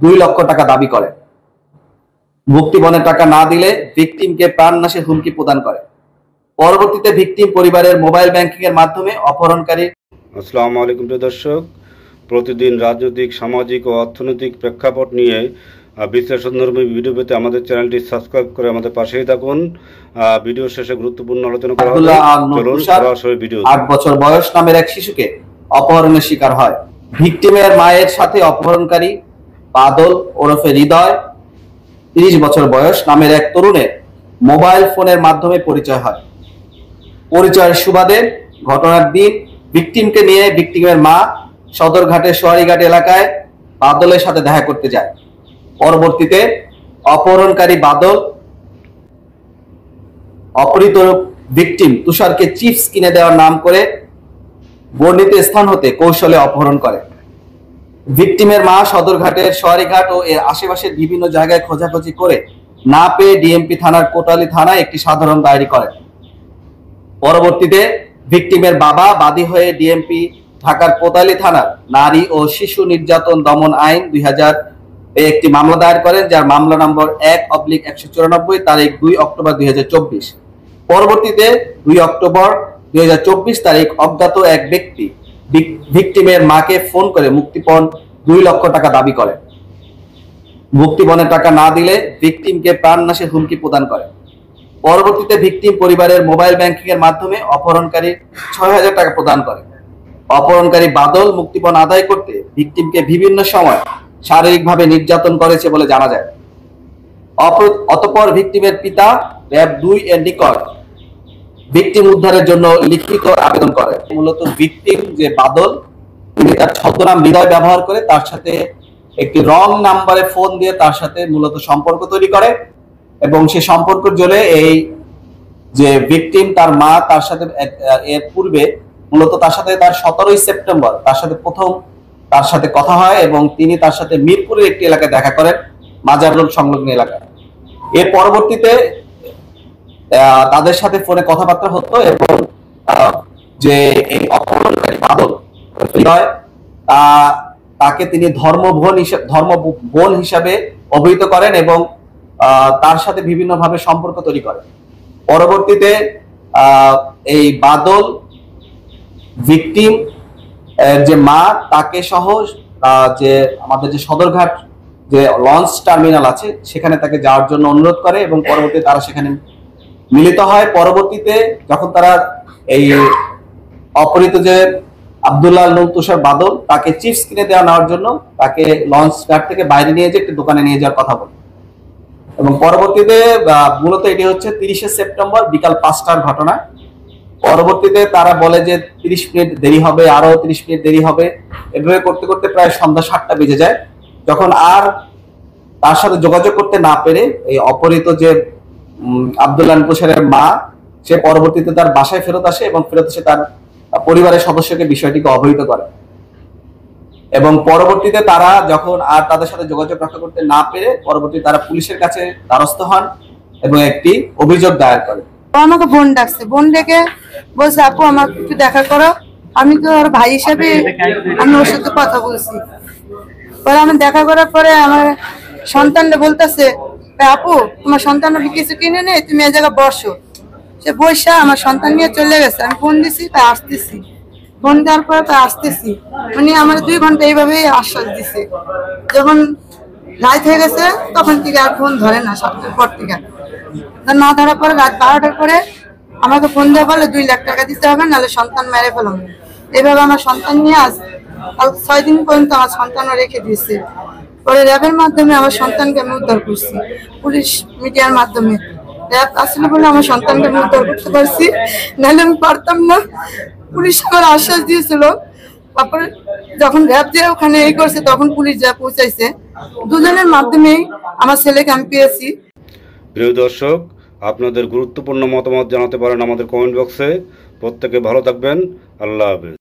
2 লক্ষ টাকা দাবি করে। মুক্তিপণের টাকা না দিলে ভিকটিমকে প্রাণনাশের হুমকি প্রদান করে। পরবর্তীতে ভিকটিম পরিবারের মোবাইল ব্যাংকিং এর মাধ্যমে অপহরণকারী। আসসালামু আলাইকুম প্রিয় দর্শক, প্রতিদিন রাজনৈতিক, সামাজিক ও অর্থনৈতিক প্রেক্ষাপট নিয়ে বিশ্লেষণধর্মী ভিডিও পেতে আমাদের চ্যানেলটি সাবস্ক্রাইব করে আমাদের পাশেই থাকুন। ভিডিও শেষে গুরুত্বপূর্ণ আলোচনা করা হবে। চলুন সরাসরি ভিডিও। 8 বছর বয়স নামের এক শিশুকে অপহরণের শিকার হয়। ভিকটিমের মায়ের সাথে অপহরণকারী বাদল ওরফে হৃদয় 30 বছর বয়স নামের এক তরুণের মোবাইল ফোনের মাধ্যমে পরিচয় হয়। পরিচয়ের সুবাদে ঘটনার দিন ভিকটিমকে নিয়ে ভিকটিমের মা সদরঘাটের সোয়ারিঘাট এলাকায় বাদলের সাথে দেখা করতে যায়। পরবর্তীতে অপহরণকারী বাদল অপহৃত ভিকটিম তুষারকে চিপস কিনে দেওয়ার নাম করে বর্ণিত স্থান হতে কৌশলে অপহরণ করে। ভিকটিমের মা সদরঘাটের সোয়ারিঘাট ও এর আশেপাশের বিভিন্ন জায়গায় খোঁজাখুঁজি করে না পেয়ে ডিএমপি থানার কোটালী থানায় একটি সাধারণ ডায়েরি করেন। পরবর্তীতে ভিকটিমের বাবা বাদী হয়ে ডিএমপি ঢাকার কোটালী থানার নারী ও শিশু নির্যাতন দমন আইন 2000 একটি মামলা দায়ের করেন, যার মামলা নম্বর 1/194 তারিখ 2 অক্টোবর 2024। পরবর্তীতে 2 অক্টোবর 2024 তারিখ অজ্ঞাত এক ব্যক্তি ভিকটিমের মাকে ফোন করে মুক্তিপণ 2 লক্ষ টাকা দাবি করে। মুক্তিপণের টাকা না দিলে ভিকটিমকে প্রাণনাশের হুমকি প্রদান করে। পরবর্তীতে ভিকটিম পরিবারের মোবাইল ব্যাংকিং এর মাধ্যমে অপহরণকারী 6000 টাকা প্রদান করে। অপহরণকারী বাদল মুক্তিপণ আদায় করতে ভিকটিমকে বিভিন্ন সময় শারীরিকভাবে নির্যাতন করেছে বলে জানা যায়। অতঃপর ভিকটিমের পিতা র‍্যাব 2 এর নিকট ভিকটিম উদ্ধারের জন্য লিখিত আবেদন করে। মূলত ভিকটিম যে বাদল, তিনি তার ছদ্মনাম হৃদয় ব্যবহার করে তার সাথে একটি রং নাম্বারে ফোন দিয়ে তার সাথে মূলত সম্পর্ক তৈরি করে এবং সেই সম্পর্কের জন্য এই যে ভিকটিম তার মা তার সাথে এর পূর্বে মূলত তার সাথে তার 17ই সেপ্টেম্বর তার সাথে প্রথম তার সাথে কথা হয় এবং তিনি তার সাথে মিরপুরের একটি এলাকায় দেখা করেন, মাজার রোড সংলগ্ন এলাকায়। এর পরবর্তীতে তাদের সাথে ফোনে কথাবার্তা হতো এবং যে এই অপহরণকারী বাদল হৃদয় তাকে তিনি ধর্মবোন হিসাবে অভিহিত করেন এবং তার সাথে বিভিন্নভাবে সম্পর্ক তৈরি করেন। পরবর্তীতে এই বাদল ভিকটিম যে মা তাকে সহ যে আমাদের যে সদরঘাট যে লঞ্চ টার্মিনাল আছে সেখানে তাকে যাওয়ার জন্য অনুরোধ করে এবং পরবর্তীতে তারা সেখানে মিলিত হয়। পরবর্তীতে যখন তারা এই অপহৃত যে আব্দুল্লাহ নূর তুষার বাদল তাকে চিপস কিনে নেওয়ার জন্য তাকে লঞ্চ ঘাট থেকে বাইরে নিয়ে যেয়ে একটি দোকানে নিয়ে যাওয়ার কথা বলে এবং পরবর্তীতে মূলত এটি হচ্ছে 30শে সেপ্টেম্বর বিকাল 5টার ঘটনা। পরবর্তীতে তারা বলে যে 30 মিনিট দেরি হবে, আরো 30 মিনিট দেরি হবে, এভাবে করতে করতে প্রায় সন্ধ্যা 7টা বেজে যায়। যখন আর তার সাথে যোগাযোগ করতে না পেরে এই অপহৃত যে আব্দুল্লাহ তুষারের মা সে পরবর্তীতে তার বাসায় ফেরত আসে এবং ফেরত এসে তার পরিবারের সদস্যকে বিষয়টিকে অবহিত করে এবং পরবর্তীতে তারা যখন আর তাদের সাথে যোগাযোগ রক্ষা করতে না পেরে পরবর্তীতে তারা পুলিশের কাছে দ্বারস্থ হন এবং একটি অভিযোগ দায়ের করে। আমাকে বোন ডাকছে, বোন ডেকে বলছে আপু আমাকে একটু দেখা করো, আমি তো ওর ভাই হিসাবে আমি ওর সাথে কথা বলছি। পরে আমি দেখা করার পরে আমার সন্তানটা বলতেছে আপু তোমার সন্তান কিছু কিনে নেই, তুমি এই জায়গায় বসো। সে বসে আমার সন্তান নিয়ে চলে গেছে। আমি ফোন দিছি তাই আসতেছি, ফোন দেওয়ার পরে তাই আসতেছি, মানে আমার 2 ঘন্টা এইভাবেই আশ্বাস দিছে। যখন রাত হয়ে গেছে তখন থেকে আর ফোন ধরে না, 7টার পর থেকে না ধরার পরে রাত 12টার পরে আমাকে ফোন দেওয়া বলে 2 লাখ টাকা দিতে হবে, নাহলে সন্তান মেরে ফেলাম। এইভাবে আমার সন্তান নিয়ে 6 দিন পর্যন্ত আমার সন্তানও রেখে দিয়েছে। পরে র্যাবের মাধ্যমে আমার সন্তানকে আমি উদ্ধার করছি, পুলিশ মিডিয়ার মাধ্যমে র্যাব আসলে বলে আমার সন্তানকে আমি উদ্ধার করতে পারছি, নাহলে আমি পারতাম না। পুলিশ আমার আশ্বাস দিয়েছিল, তারপরে যখন র্যাব যে ওখানে এই করছে তখন পুলিশ যা পৌঁছাইছে, দুজনের মাধ্যমেই আমার ছেলেকে আমি পেয়েছি। প্রিয় দর্শক, আপনাদের গুরুত্বপূর্ণ মতামত জানাতে পারেন আমাদের কমেন্ট বক্সে। প্রত্যেকে ভালো থাকবেন। আল্লাহ হাফেজ।